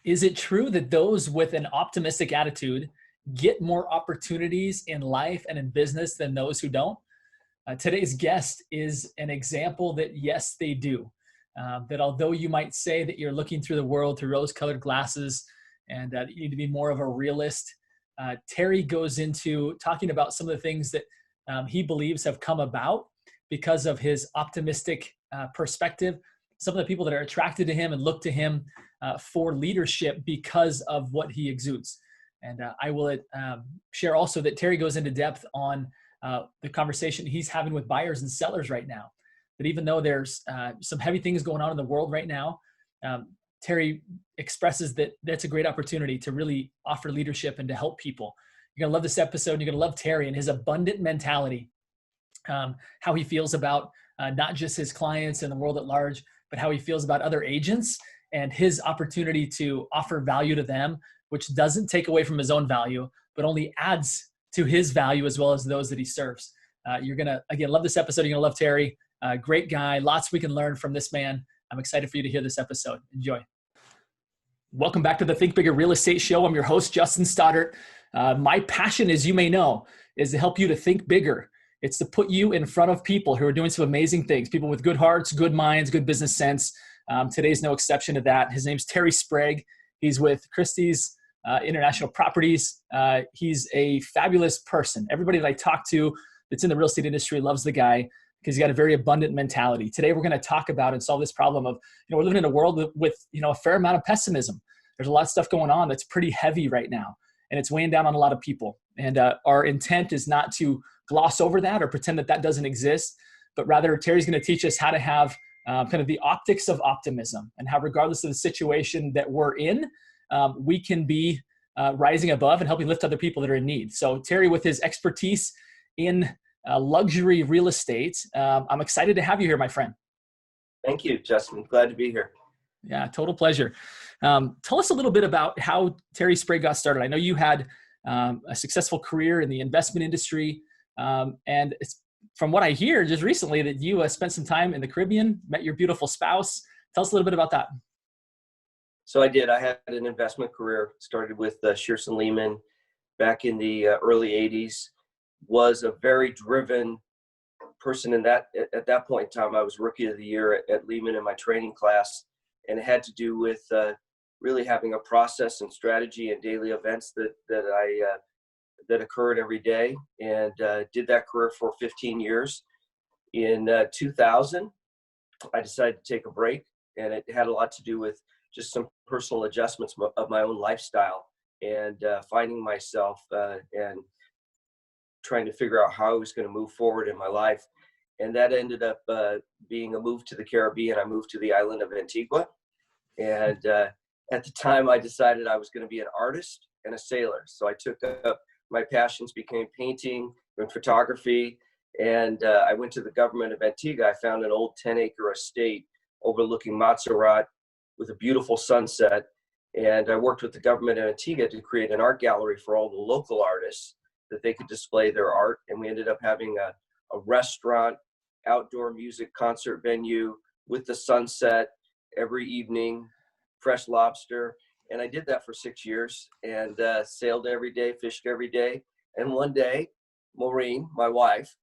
Is it true that those with an optimistic attitude get more opportunities in life and in business than those who don't? Today's guest is an example that yes, they do. That although you might say that you're looking through the world through rose-colored glasses and that you need to be more of a realist, Terry goes into talking about some of the things that he believes have come about because of his optimistic perspective. Some of the people that are attracted to him and look to him for leadership because of what he exudes. And I will share also that Terry goes into depth on the conversation he's having with buyers and sellers right now. That even though there's some heavy things going on in the world right now, Terry expresses that that's a great opportunity to really offer leadership and to help people. You're going to love this episode. And you're going to love Terry and his abundant mentality, how he feels about not just his clients and the world at large, but how he feels about other agents and his opportunity to offer value to them, which doesn't take away from his own value, but only adds to his value as well as those that he serves. You're going to, again, love this episode. You're going to love Terry. Great guy. Lots we can learn from this man. I'm excited for you to hear this episode. Enjoy. Welcome back to the Think Bigger Real Estate Show. I'm your host, Justin Stoddart. My passion, as you may know, is to help you to think bigger. It's to put you in front of people who are doing some amazing things, people with good hearts, good minds, good business sense. Today's no exception to that. His name's Terry Sprague. He's with Christie's International Properties. He's a fabulous person. Everybody that I talk to that's in the real estate industry loves the guy because he's got a very abundant mentality. Today, we're going to talk about and solve this problem of, we're living in a world with a fair amount of pessimism. There's a lot of stuff going on that's pretty heavy right now, and it's weighing down on a lot of people. And our intent is not to gloss over that or pretend that that doesn't exist, but rather Terry's going to teach us how to have kind of the optics of optimism and how, regardless of the situation that we're in, we can be rising above and helping lift other people that are in need. So Terry, with his expertise in luxury real estate, I'm excited to have you here, my friend. Thank you, Justin. Glad to be here. Yeah, total pleasure. Tell us a little bit about how Terry Sprague got started. I know you had a successful career in the investment industry. And it's, from what I hear just recently, that you spent some time in the Caribbean, met your beautiful spouse. Tell us a little bit about that. So I did. I had an investment career, started with Shearson Lehman back in the early 80s. Was a very driven person at that point in time. I was rookie of the year at Lehman in my training class, and it had to do with really having a process and strategy and daily events that occurred every day, and did that career for 15 years. In 2000, I decided to take a break, and it had a lot to do with just some personal adjustments of my own lifestyle and finding myself and trying to figure out how I was going to move forward in my life. And that ended up being a move to the Caribbean. I moved to the island of Antigua. And at the time, I decided I was going to be an artist and a sailor. So I took up my passions, became painting and photography. And I went to the government of Antigua. I found an old 10-acre estate overlooking Montserrat with a beautiful sunset. And I worked with the government of Antigua to create an art gallery for all the local artists that they could display their art. And we ended up having a restaurant, outdoor music concert venue with the sunset every evening, fresh lobster. And I did that for 6 years and sailed every day, fished every day. And one day, Maureen, my wife,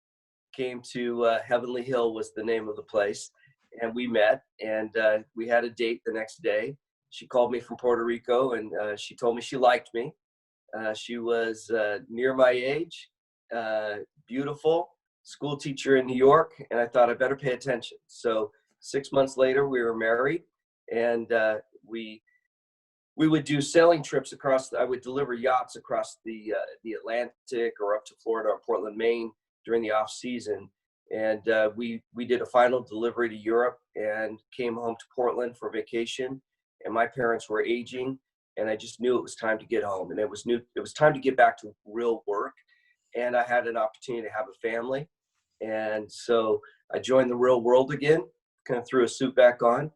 came to Heavenly Hill was the name of the place. And we met, and we had a date the next day. She called me from Puerto Rico, and she told me she liked me. She was near my age, beautiful, school teacher in New York, and I thought I better pay attention. So 6 months later, we were married, and we would do sailing trips across. I would deliver yachts across the Atlantic or up to Florida or Portland, Maine during the off season. And we did a final delivery to Europe and came home to Portland for vacation. And my parents were aging, and I just knew it was time to get home. And it was time to get back to real work. And I had an opportunity to have a family. And so I joined the real world again, kind of threw a suit back on,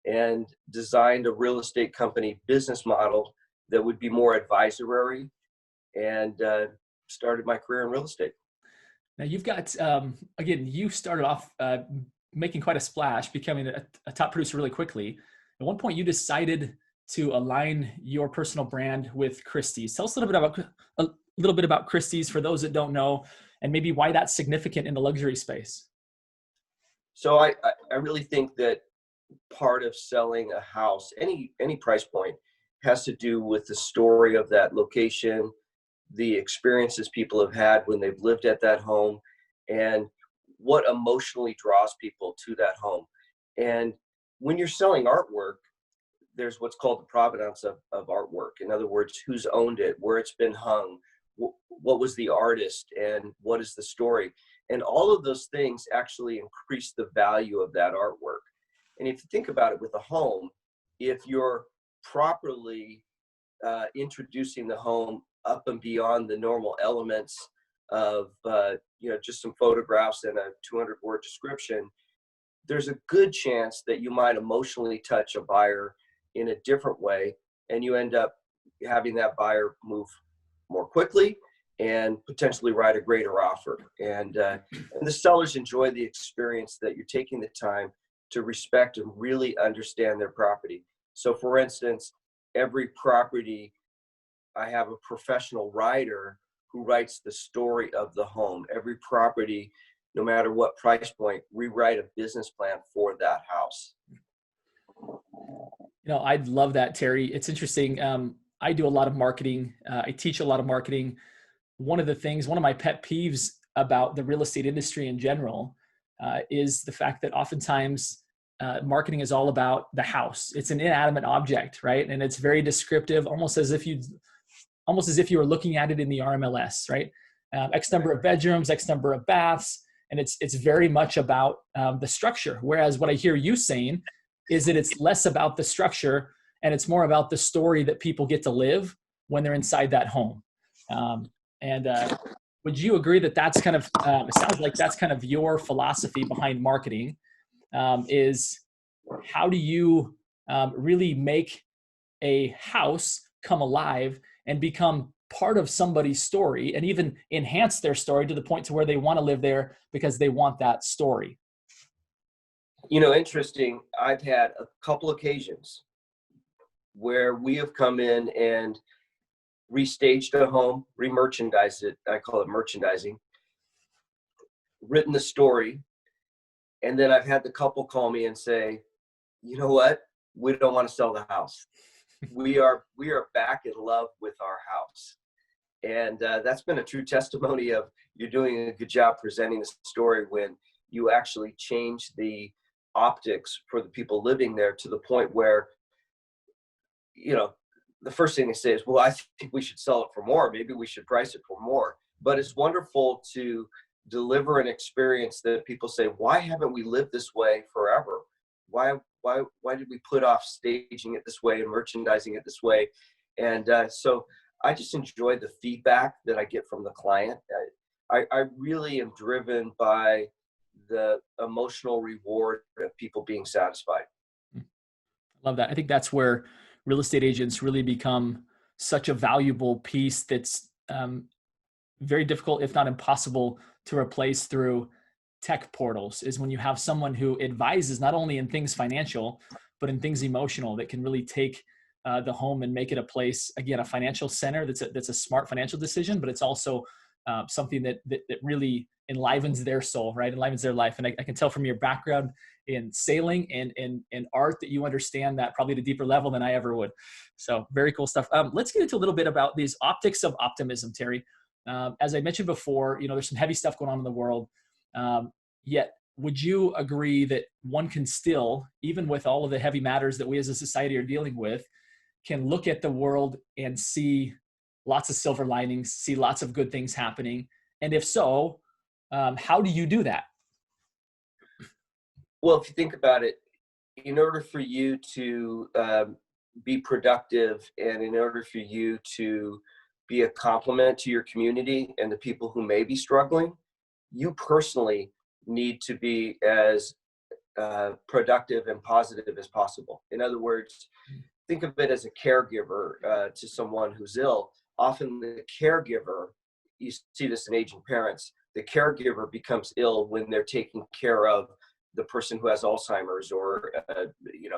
and designed a real estate company business model that would be more advisory, and started my career in real estate. Now you've got, again, you started off making quite a splash, becoming a top producer really quickly. At one point you decided to align your personal brand with Christie's. Tell us a little bit about Christie's for those that don't know, and maybe why that's significant in the luxury space. So I really think that part of selling a house, any price point, has to do with the story of that location, the experiences people have had when they've lived at that home, and what emotionally draws people to that home. And when you're selling artwork, there's what's called the provenance of artwork. In other words, who's owned it, where it's been hung, what was the artist, and what is the story. And all of those things actually increase the value of that artwork. And if you think about it with a home, if you're properly introducing the home up and beyond the normal elements of just some photographs and a 200-word description, there's a good chance that you might emotionally touch a buyer in a different way, and you end up having that buyer move more quickly and potentially write a greater offer. And the sellers enjoy the experience that you're taking the time to respect and really understand their property. So for instance, every property, I have a professional writer who writes the story of the home. Every property, no matter what price point, we write a business plan for that house. I love that, Terry. It's interesting. I do a lot of marketing. I teach a lot of marketing. One of my pet peeves about the real estate industry in general is the fact that oftentimes marketing is all about the house. It's an inanimate object, right? And it's very descriptive, almost as if you were looking at it in the RMLS, right? X number of bedrooms, X number of baths, and it's very much about the structure. Whereas what I hear you saying is that it's less about the structure and it's more about the story that people get to live when they're inside that home. Would you agree that that's kind of, it sounds like that's kind of your philosophy behind marketing, is how do you really make a house come alive and become part of somebody's story and even enhance their story to the point to where they want to live there because they want that story? Interesting. I've had a couple occasions where we have come in and restaged a home, re-merchandised it. I call it merchandising, written the story. And then I've had the couple call me and say, you know what? We don't want to sell the house. We are back in love with our house. And that's been a true testimony of you're doing a good job presenting the story when you actually change the optics for the people living there to the point where, the first thing they say is, well, I think we should sell it for more. Maybe we should price it for more. But it's wonderful to deliver an experience that people say, why haven't we lived this way forever? Why did we put off staging it this way and merchandising it this way? And so I just enjoy the feedback that I get from the client. I really am driven by the emotional reward of people being satisfied. I love that. I think that's where real estate agents really become such a valuable piece that's very difficult, if not impossible, to replace through tech portals, is when you have someone who advises not only in things financial, but in things emotional that can really take the home and make it a place, again, a financial center that's a smart financial decision, but it's also something that really enlivens their soul, right? Enlivens their life. And I can tell from your background in sailing and art that you understand that probably at a deeper level than I ever would. So very cool stuff. Let's get into a little bit about these optics of optimism, Terry. As I mentioned before, there's some heavy stuff going on in the world. Yet, would you agree that one can still, even with all of the heavy matters that we as a society are dealing with, can look at the world and see lots of silver linings, see lots of good things happening? And if so, how do you do that? Well, if you think about it, in order for you to be productive and in order for you to be a complement to your community and the people who may be struggling, you personally need to be as productive and positive as possible. In other words, think of it as a caregiver to someone who's ill. Often the caregiver, you see this in aging parents, the caregiver becomes ill when they're taking care of the person who has Alzheimer's or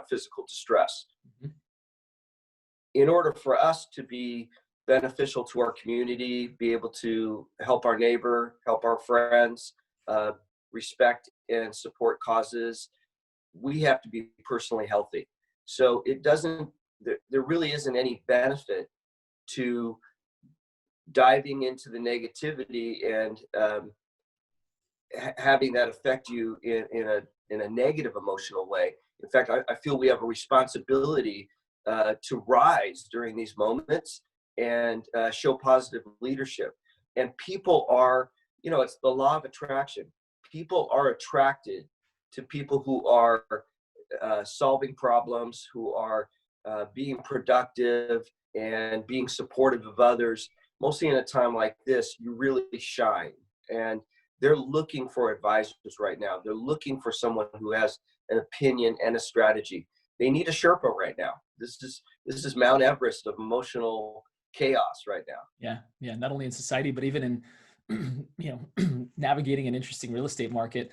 physical distress. Mm-hmm. in order for us to be beneficial to our community, be able to help our neighbor, help our friends, respect and support causes, we have to be personally healthy. So it doesn't, there really isn't any benefit to diving into the negativity and having that affect you in a negative emotional way. In fact, I feel we have a responsibility to rise during these moments and show positive leadership. And people are, it's the law of attraction. People are attracted to people who are solving problems, who are being productive and being supportive of others. Mostly in a time like this, you really shine. And they're looking for advisors right now. They're looking for someone who has an opinion and a strategy. They need a Sherpa right now. This is Mount Everest of emotional chaos right now. Yeah. Not only in society, but even in navigating an interesting real estate market.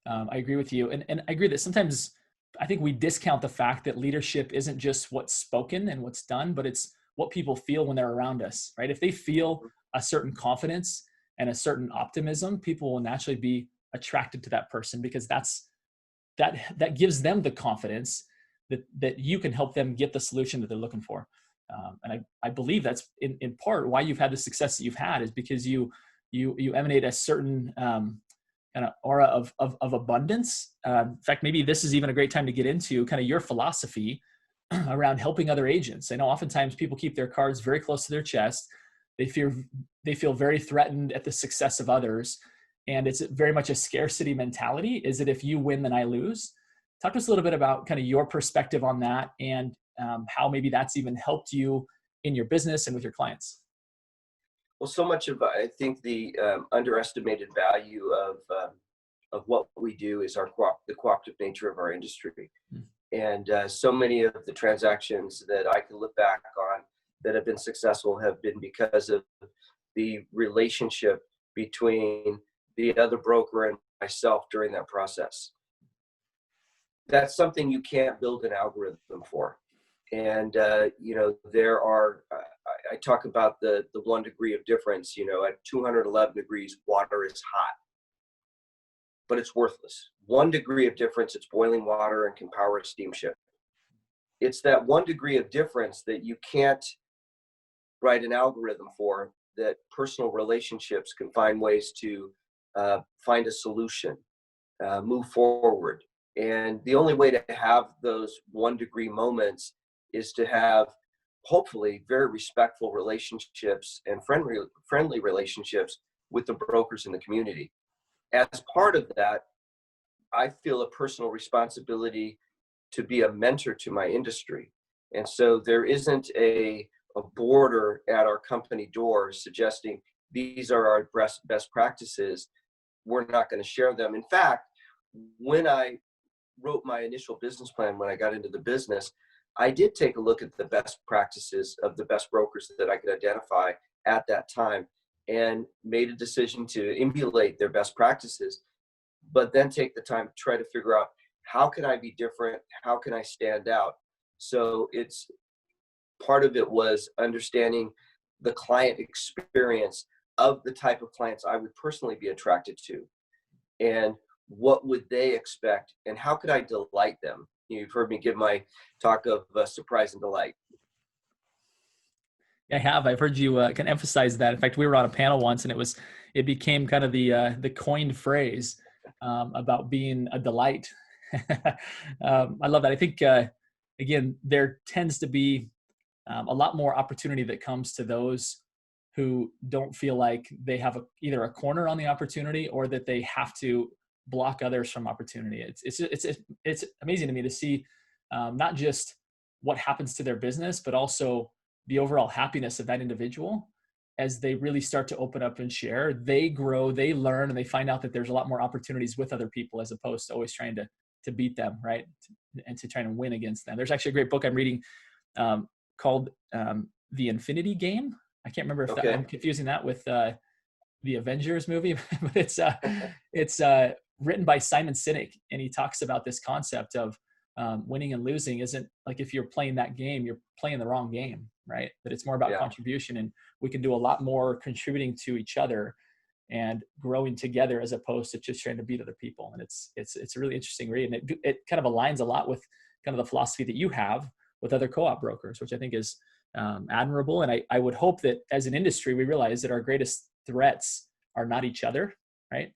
I agree with you, and I agree that sometimes I think we discount the fact that leadership isn't just what's spoken and what's done, but it's what people feel when they're around us, right? If they feel a certain confidence and a certain optimism, people will naturally be attracted to that person, because that gives them the confidence that you can help them get the solution that they're looking for. And I believe that's in part why you've had the success that you've had, is because you emanate a certain kind of aura of abundance. In fact, maybe this is even a great time to get into kind of your philosophy around helping other agents. I know oftentimes people keep their cards very close to their chest. They feel very threatened at the success of others. And it's very much a scarcity mentality. Is it, if you win, then I lose? Talk to us a little bit about kind of your perspective on that, and how maybe that's even helped you in your business and with your clients. Well, so much of, I think, the underestimated value of what we do is the cooperative nature of our industry. And so many of the transactions that I can look back on that have been successful have been because of the relationship between the other broker and myself during that process. That's something you can't build an algorithm for. And, there are, I talk about the 1 degree of difference. At 211 degrees, water is hot, but it's worthless. 1 degree of difference, it's boiling water and can power a steamship. It's that 1 degree of difference that you can't write an algorithm for, that personal relationships can find ways to find a solution, move forward. And the only way to have those 1 degree moments is to have, hopefully, very respectful relationships and friendly relationships with the brokers in the community. As part of that, I feel a personal responsibility to be a mentor to my industry. And so there isn't a border at our company door suggesting these are our best practices. We're not going to share them. In fact, when I wrote my initial business plan, when I got into the business, I did take a look at the best practices of the best brokers that I could identify at that time, and made a decision to emulate their best practices, but then take the time to try to figure out, how can I be different? How can I stand out? So it's part of it was understanding the client experience of the type of clients I would personally be attracted to, and what would they expect, and how could I delight them? You've heard me give my talk of surprise and delight. I have. I've heard you can emphasize that. In fact, we were on a panel once, and it became kind of the coined phrase about being a delight. I love that. I think again, there tends to be a lot more opportunity that comes to those who don't feel like they have either a corner on the opportunity, or that they have to block others from opportunity. It's amazing to me to see not just what happens to their business, but also the overall happiness of that individual as they really start to open up and share. They grow, they learn, and they find out that there's a lot more opportunities with other people, as opposed to always trying to beat them, right? And to try and win against them. There's actually a great book I'm reading called The Infinity Game. I can't remember if I'm confusing that with the Avengers movie, but it's written by Simon Sinek, and he talks about this concept of winning and losing isn't like, if you're playing that game, you're playing the wrong game, right? That it's more about Yeah. contribution, and we can do a lot more contributing to each other and growing together as opposed to just trying to beat other people. And it's a really interesting read, and it kind of aligns a lot with kind of the philosophy that you have with other co-op brokers, which I think is admirable. And I would hope that as an industry, we realize that our greatest threats are not each other, right?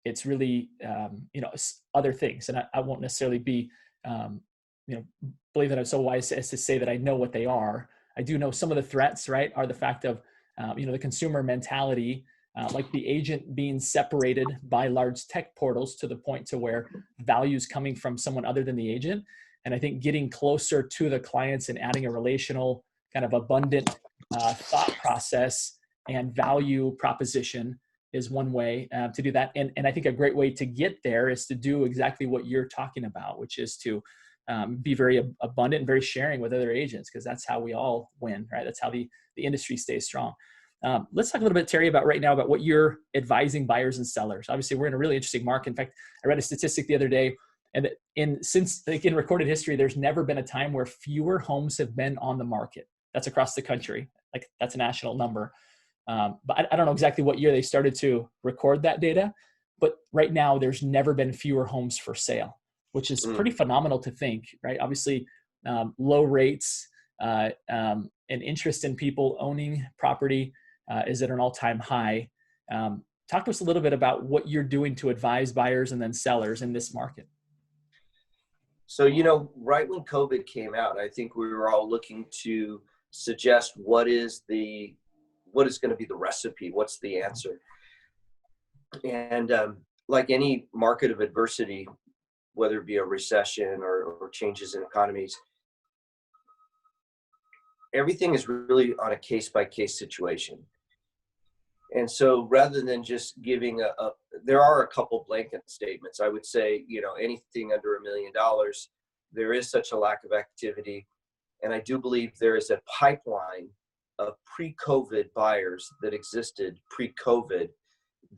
It's really other things. And I won't necessarily be believe that I'm so wise as to say that I know what they are. I do know some of the threats, right, are the fact of the consumer mentality, like the agent being separated by large tech portals to the point to where value is coming from someone other than the agent. And I think getting closer to the clients and adding a relational kind of abundant thought process and value proposition is one way to do that. And I think a great way to get there is to do exactly what you're talking about, which is to be very abundant and very sharing with other agents, because that's how we all win, right? That's how the industry stays strong. Let's talk a little bit, Terry, about right now about what you're advising buyers and sellers. Obviously, we're in a really interesting market. In fact, I read a statistic the other day, and since in recorded history, there's never been a time where fewer homes have been on the market. That's across the country. Like, that's a national number. But I don't know exactly what year they started to record that data, but right now there's never been fewer homes for sale, which is pretty phenomenal to think, right? Obviously, low rates and interest in people owning property is at an all-time high. Talk to us a little bit about what you're doing to advise buyers and then sellers in this market. So, right when COVID came out, I think we were all looking to suggest what is going to be the recipe, what's the answer. And like any market of adversity, whether it be a recession or changes in economies, everything is really on a case-by-case situation. And so rather than just giving there are a couple blanket statements. I would say, anything under $1 million, there is such a lack of activity. And I do believe there is a pipeline of pre-COVID buyers that existed pre-COVID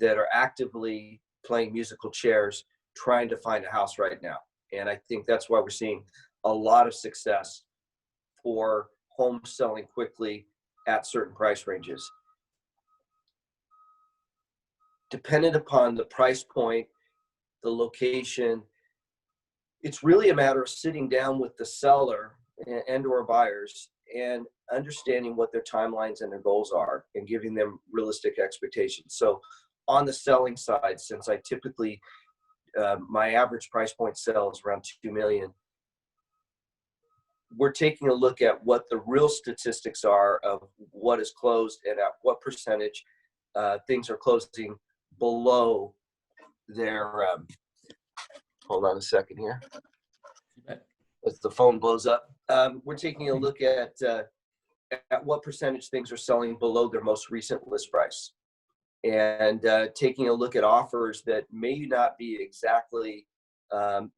that are actively playing musical chairs, trying to find a house right now. And I think that's why we're seeing a lot of success for homes selling quickly at certain price ranges. Dependent upon the price point, the location, it's really a matter of sitting down with the seller and or buyers and understanding what their timelines and their goals are and giving them realistic expectations. So on the selling side, since I typically, my average price point sells around $2 million, we're taking a look at what the real statistics are of what is closed and at what percentage things are closing below their, hold on a second here, as the phone blows up. We're taking a look at what percentage things are selling below their most recent list price, and taking a look at offers that may not be exactly,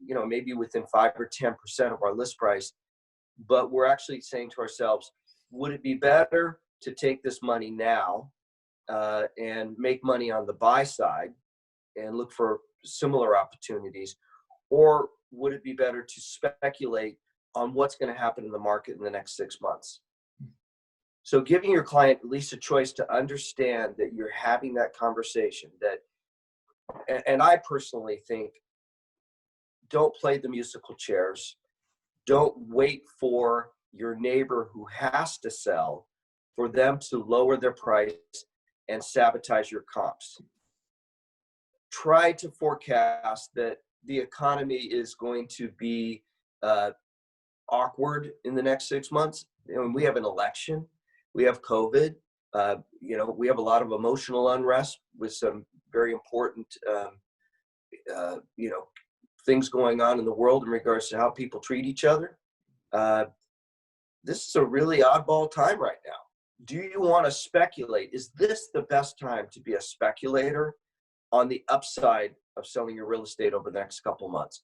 maybe within 5 or 10% of our list price, but we're actually saying to ourselves, would it be better to take this money now and make money on the buy side and look for similar opportunities, or would it be better to speculate on what's going to happen in the market in the next 6 months? So giving your client at least a choice to understand that you're having that conversation, and I personally think, don't play the musical chairs. Don't wait for your neighbor who has to sell for them to lower their price and sabotage your comps. Try to forecast that the economy is going to be awkward in the next 6 months. We have an election, we have COVID, we have a lot of emotional unrest with some very important, things going on in the world in regards to how people treat each other. This is a really oddball time right now. Do you want to speculate? Is this the best time to be a speculator on the upside of selling your real estate over the next couple months?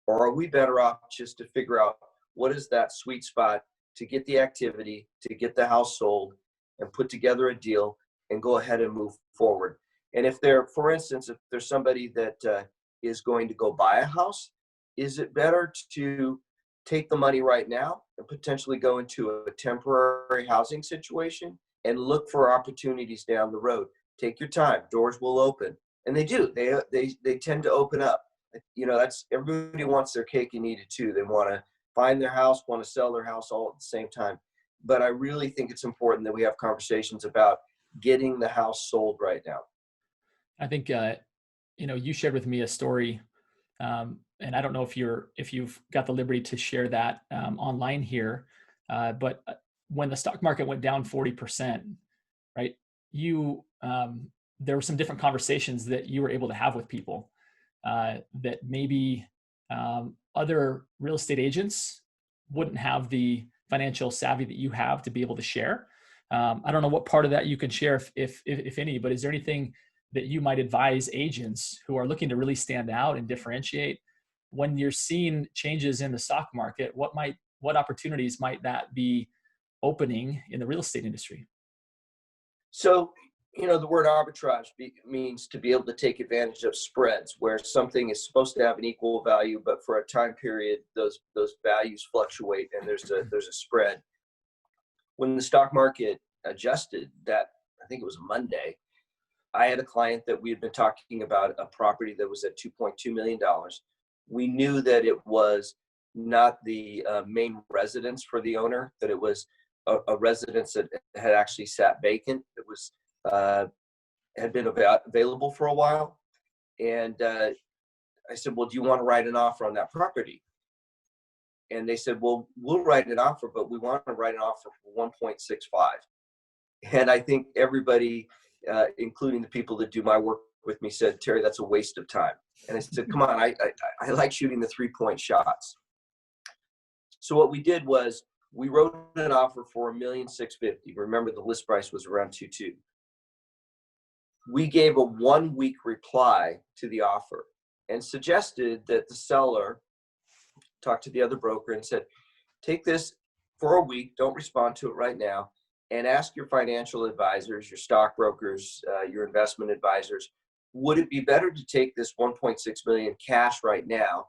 Or are we better off just to figure out what is that sweet spot to get the activity, to get the house sold and put together a deal and go ahead and move forward? And if for instance, if there's somebody that is going to go buy a house, is it better to take the money right now and potentially go into a temporary housing situation and look for opportunities down the road? Take your time. Doors will open, and they do. They tend to open up. That's, everybody wants their cake and eat it too. They want to find their house, want to sell their house all at the same time. But I really think it's important that we have conversations about getting the house sold right now. I think you shared with me a story, and I don't know if you've got the liberty to share that online here, but when the stock market went down 40%, right? There were some different conversations that you were able to have with people that maybe other real estate agents wouldn't have the financial savvy that you have to be able to share. I don't know what part of that you can share, if any, but is there anything that you might advise agents who are looking to really stand out and differentiate when you're seeing changes in the stock market? What opportunities might that be opening in the real estate industry? So, the word arbitrage means to be able to take advantage of spreads, where something is supposed to have an equal value, but for a time period, those values fluctuate and there's a spread. When the stock market adjusted, that, I think it was Monday, I had a client that we had been talking about a property that was at $2.2 million. We knew that it was not the main residence for the owner, that it was a residence that had actually sat vacant. It was had been available for a while. And I said, well, do you want to write an offer on that property? And they said, well, we'll write an offer, but we want to write an offer for 1.65. And I think everybody, including the people that do my work with me, said, Terry, that's a waste of time. And I said, come on, I like shooting the 3-point shots. So what we did was we wrote an offer for $1,650,000. Remember, the list price was around 2.2. We gave a 1-week reply to the offer and suggested that the seller talk to the other broker and said, take this for a week, don't respond to it right now, and ask your financial advisors, your stockbrokers, your investment advisors, would it be better to take this 1.6 million cash right now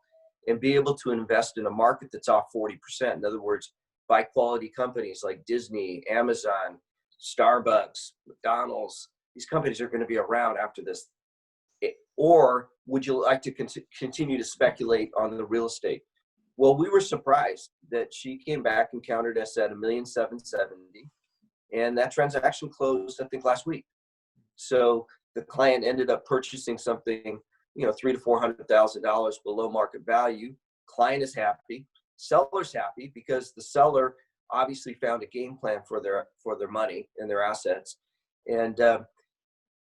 and be able to invest in a market that's off 40%? In other words, buy quality companies like Disney, Amazon, Starbucks, McDonald's. These companies are going to be around after this. Or would you like to continue to speculate on the real estate? Well, we were surprised that she came back and countered us at $1,770,000, and that transaction closed, I think, last week. So the client ended up purchasing something, $300,000 to $400,000 below market value. Client is happy, seller's happy, because the seller obviously found a game plan for their money and their assets, and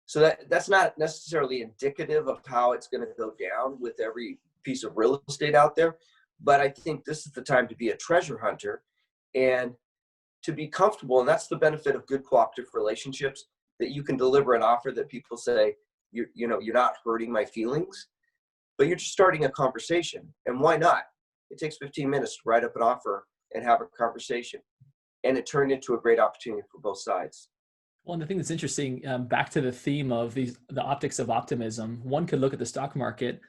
so that's not necessarily indicative of how it's going to go down with every piece of real estate out there. But I think this is the time to be a treasure hunter and to be comfortable. And that's the benefit of good cooperative relationships, that you can deliver an offer that people say, you're not hurting my feelings, but you're just starting a conversation. And why not? It takes 15 minutes to write up an offer and have a conversation. And it turned into a great opportunity for both sides. Well, and the thing that's interesting, back to the theme of the optics of optimism, one could look at the stock market,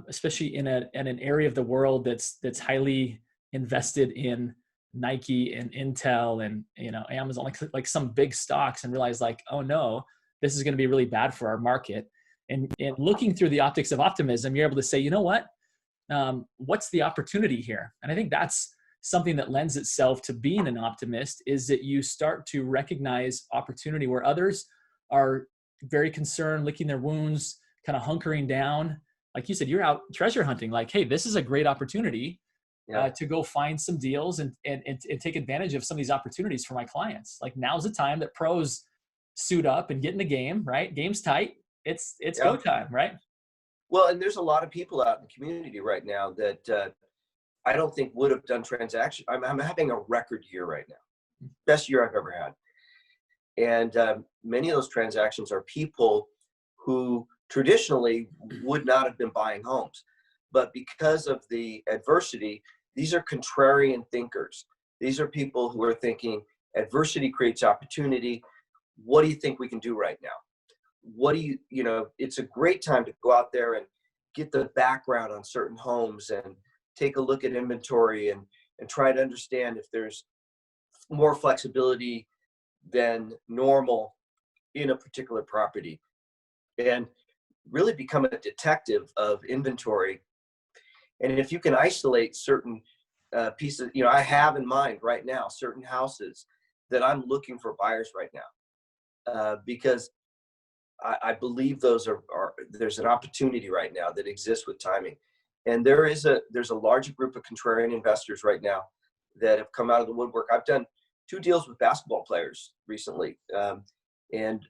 especially in an area of the world that's highly invested in Nike and Intel and Amazon, like some big stocks, and realize like, oh no, this is going to be really bad for our market. And looking through the optics of optimism, you're able to say, you know what, what's the opportunity here? And I think that's something that lends itself to being an optimist, is that you start to recognize opportunity where others are very concerned, licking their wounds, kind of hunkering down. Like you said, you're out treasure hunting, like, hey, this is a great opportunity to go find some deals and take advantage of some of these opportunities for my clients. Like, now's the time that pros suit up and get in the game, right? Game's tight. It's go time, right? Well, and there's a lot of people out in the community right now that I don't think would have done transactions. I'm having a record year right now. Best year I've ever had. And many of those transactions are people who traditionally would not have been buying homes. But because of the adversity, these are contrarian thinkers. These are people who are thinking adversity creates opportunity. What do you think we can do right now? What do it's a great time to go out there and get the background on certain homes and take a look at inventory and try to understand if there's more flexibility than normal in a particular property, and really become a detective of inventory. And if you can isolate certain pieces, I have in mind right now certain houses that I'm looking for buyers right now, because I believe there's an opportunity right now that exists with timing. And there's a large group of contrarian investors right now that have come out of the woodwork. I've done 2 deals with basketball players recently. And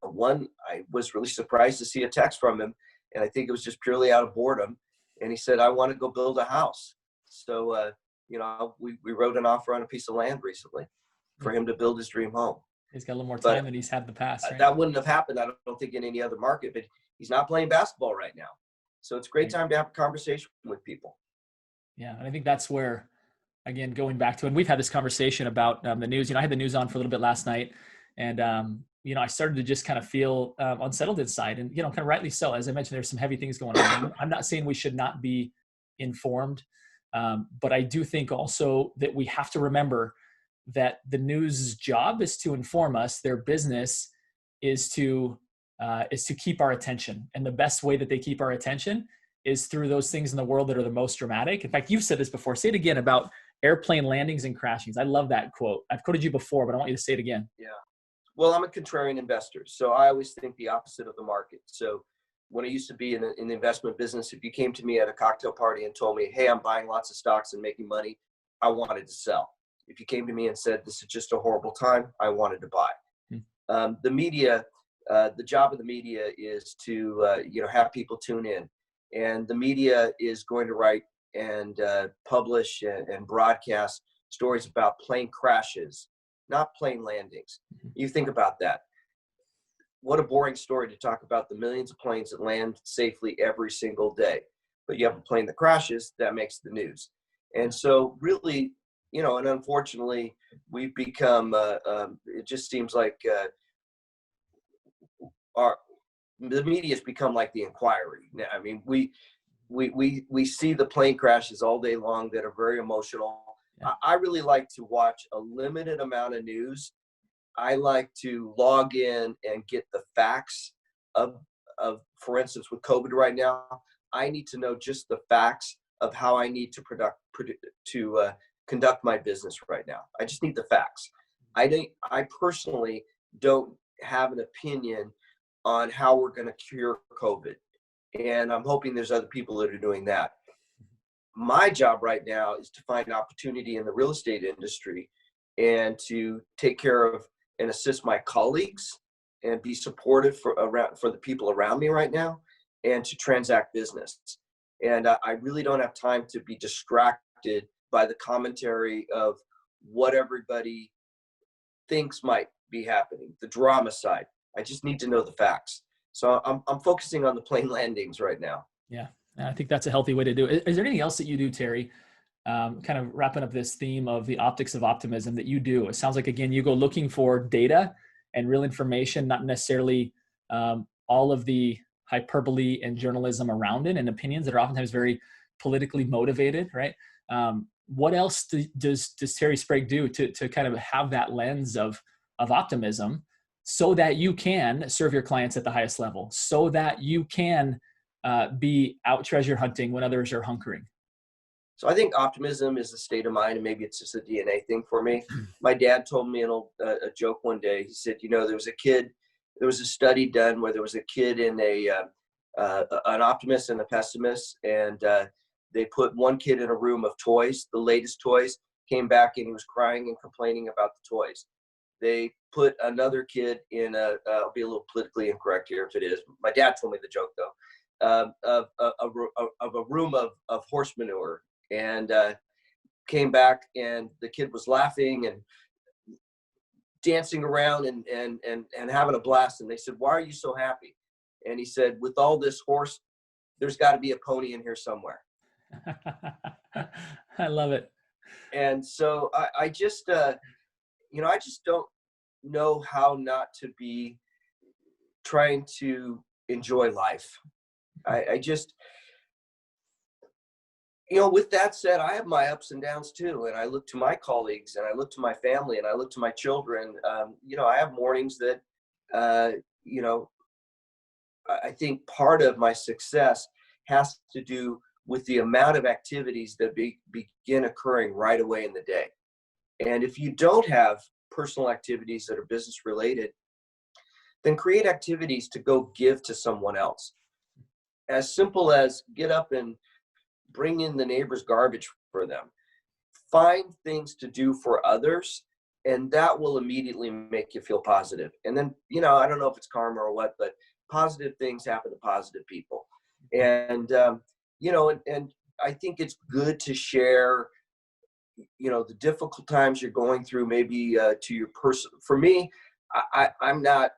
one, I was really surprised to see a text from him, and I think it was just purely out of boredom. And he said, I want to go build a house. So, we wrote an offer on a piece of land recently for him to build his dream home. He's got a little more time than he's had in the past, right? That wouldn't have happened, I don't think, in any other market, but he's not playing basketball right now. So it's a great time to have a conversation with people. Yeah. And I think that's where, again, going back to, and we've had this conversation about the news. I had the news on for a little bit last night, and I started to just kind of feel unsettled inside, and kind of rightly so. As I mentioned, there's some heavy things going on. I'm not saying we should not be informed, but I do think also that we have to remember that the news's job is to inform us. Their business is to keep our attention, and the best way that they keep our attention is through those things in the world that are the most dramatic. In fact, you've said this before. Say it again about airplane landings and crashings. I love that quote. I've quoted you before, but I want you to say it again. Yeah. Well, I'm a contrarian investor, so I always think the opposite of the market. So when I used to be in the investment business, if you came to me at a cocktail party and told me, hey, I'm buying lots of stocks and making money, I wanted to sell. If you came to me and said, this is just a horrible time, I wanted to buy. The media, the job of the media is to, have people tune in. And the media is going to write and publish and broadcast stories about plane crashes, not plane landings. You think about that. What a boring story to talk about the millions of planes that land safely every single day. But you have a plane that crashes, that makes the news. And so really, and unfortunately, we've become, it just seems like the media has become like the Inquiry. I mean, we see the plane crashes all day long that are very emotional. I really like to watch a limited amount of news. I like to log in and get the facts of, for instance, with COVID right now, I need to know just the facts of how I need to conduct my business right now. I just need the facts. I personally don't have an opinion on how we're going to cure COVID. And I'm hoping there's other people that are doing that. My job right now is to find opportunity in the real estate industry and to take care of and assist my colleagues and be supportive for the people around me right now, and to transact business. And I really don't have time to be distracted by the commentary of what everybody thinks might be happening, the drama side. I just need to know the facts. So I'm focusing on the plane landings right now. Yeah, I think that's a healthy way to do it. Is there anything else that you do, Terry, kind of wrapping up this theme of the optics of optimism that you do? It sounds like, again, you go looking for data and real information, not necessarily all of the hyperbole and journalism around it and opinions that are oftentimes very politically motivated, right? What else does Terry Sprague do to kind of have that lens of optimism, so that you can serve your clients at the highest level, so that you can be out treasure hunting when others are hunkering? So I think optimism is a state of mind, and maybe it's just a DNA thing for me. My dad told me a joke one day. He said, there was a study done where there was a kid in an optimist and a pessimist, and they put one kid in a room of toys, the latest toys, came back and he was crying and complaining about the toys. They put another kid in I'll be a little politically incorrect here if it is. My dad told me the joke though, of a room of horse manure, and came back and the kid was laughing and dancing around and having a blast. And they said, why are you so happy? And he said, with all this horse, there's got to be a pony in here somewhere. I love it. And so I just, I just don't know how not to be trying to enjoy life. I just, With that said, I have my ups and downs too. And I look to my colleagues and I look to my family and I look to my children. I have mornings that, uh, you know, I think part of my success has to do with the amount of activities that begin occurring right away in the day. And if you don't have personal activities that are business related, then create activities to go give to someone else. As simple as get up and bring in the neighbor's garbage for them. Find things to do for others, and that will immediately make you feel positive. And then, I don't know if it's karma or what, but positive things happen to positive people. And, and I think it's good to share, the difficult times you're going through, maybe to your person. For me, I'm not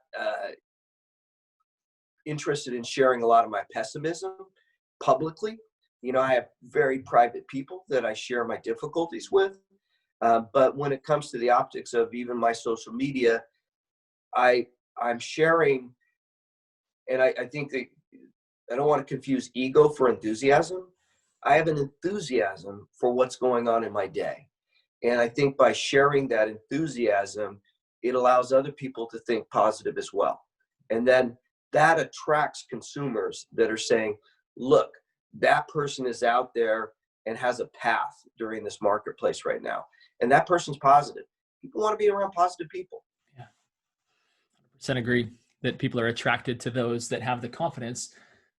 interested in sharing a lot of my pessimism publicly. I have very private people that I share my difficulties with. But when it comes to the optics of even my social media, I'm sharing, and I think that I don't want to confuse ego for enthusiasm. I have an enthusiasm for what's going on in my day. And I think by sharing that enthusiasm, it allows other people to think positive as well. And then that attracts consumers that are saying, look, that person is out there and has a path during this marketplace right now. And that person's positive. People want to be around positive people. Yeah, 100% agree that people are attracted to those that have the confidence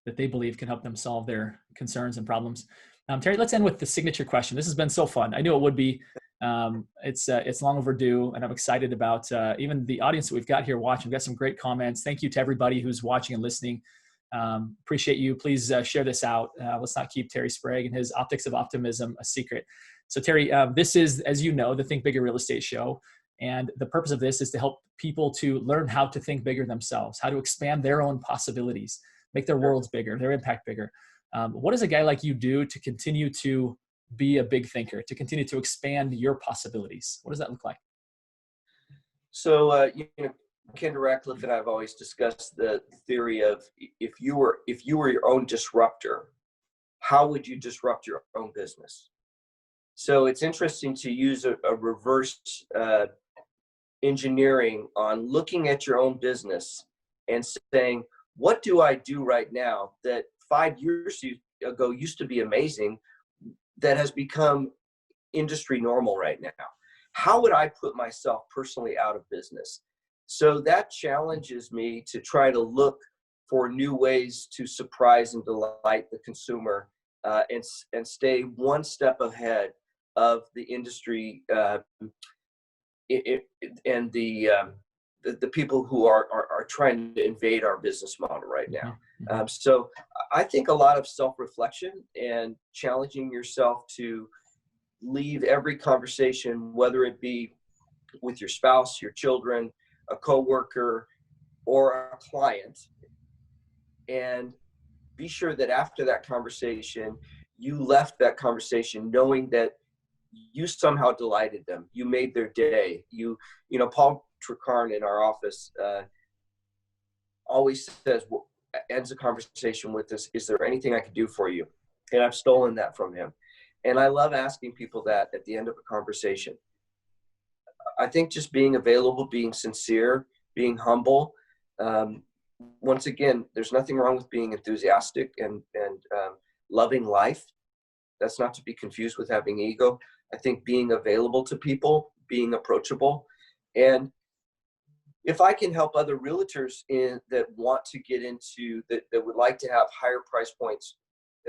that they believe can help them solve their concerns and problems. Terry, let's end with the signature question. This has been so fun. I knew it would be. It's long overdue, and I'm excited about even the audience that we've got here watching. We've got some great comments. Thank you to everybody who's watching and listening. Appreciate you. Please share this out. Let's not keep Terry Sprague and his Optics of Optimism a secret. So Terry, this is, as you know, the Think Bigger Real Estate Show. And the purpose of this is to help people to learn how to think bigger themselves, how to expand their own possibilities, make their worlds bigger, their impact bigger. What does a guy like you do to continue to be a big thinker, to continue to expand your possibilities? What does that look like? So, Kendra Ratcliffe and I have always discussed the theory of if you were your own disruptor, how would you disrupt your own business? So it's interesting to use a reverse engineering on looking at your own business and saying, what do I do right now that 5 years ago used to be amazing, that has become industry normal right now? How would I put myself personally out of business? So that challenges me to try to look for new ways to surprise and delight the consumer, and stay one step ahead of the industry and the people who are trying to invade our business model right now. So I think a lot of self-reflection and challenging yourself to leave every conversation, whether it be with your spouse, your children, a coworker, or a client, and be sure that after that conversation, you left that conversation knowing that you somehow delighted them. You made their day. Paul Tricarn in our office always says, ends the conversation with this, is there anything I could do for you? And I've stolen that from him. And I love asking people that at the end of a conversation. I think just being available, being sincere, being humble. Once again, there's nothing wrong with being enthusiastic and loving life. That's not to be confused with having ego. I think being available to people, being approachable. And if I can help other realtors that want to get into, that would like to have higher price points,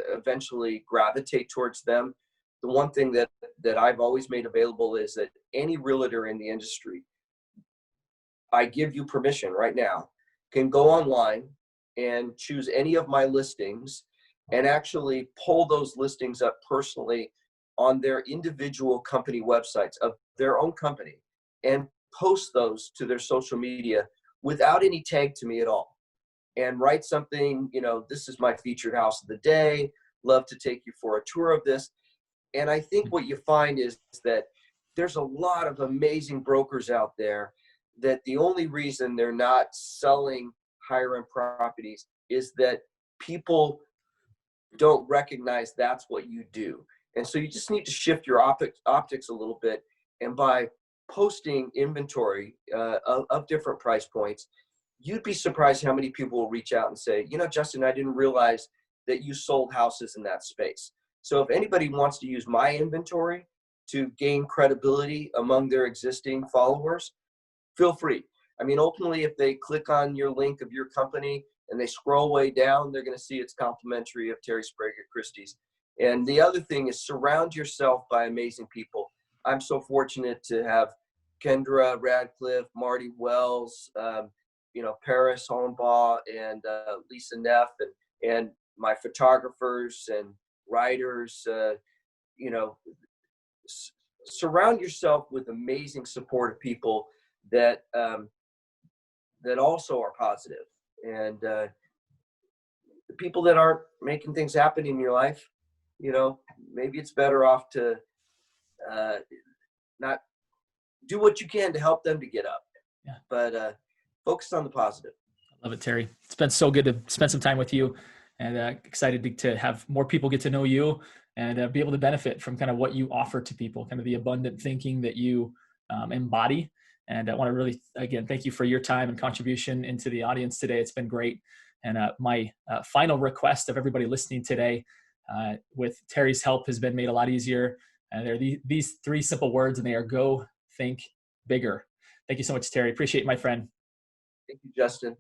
eventually gravitate towards them. The one thing that I've always made available is that any realtor in the industry, I give you permission right now, can go online and choose any of my listings and actually pull those listings up personally on their individual company websites of their own company and post those to their social media without any tag to me at all. And write something, this is my featured house of the day, love to take you for a tour of this. And I think what you find is that there's a lot of amazing brokers out there that the only reason they're not selling higher end properties is that people don't recognize that's what you do. And so you just need to shift your optics a little bit. And by posting inventory of different price points, you'd be surprised how many people will reach out and say, you know, Justin, I didn't realize that you sold houses in that space. So if anybody wants to use my inventory to gain credibility among their existing followers, feel free. I mean, ultimately, if they click on your link of your company and they scroll way down, they're going to see it's complimentary of Terry Sprague at Christie's. And the other thing is surround yourself by amazing people. I'm so fortunate to have Kendra Radcliffe, Marty Wells, you know, Paris Hollenbaugh, and Lisa Neff, and my photographers and writers. You know, surround yourself with amazing supportive people that that also are positive. And the people that aren't making things happen in your life, you know, maybe it's better off to not do what you can to help them to get up. Yeah. But focus on the positive. I love it, Terry. It's been so good to spend some time with you, and excited to have more people get to know you and be able to benefit from kind of what you offer to people, kind of the abundant thinking that you embody. And I want to really, again, thank you for your time and contribution into the audience today. It's been great. And my final request of everybody listening today, with Terry's help, has been made a lot easier. And they're these three simple words, and they are go, think bigger. Thank you so much, Terry. Appreciate it, my friend. Thank you, Justin.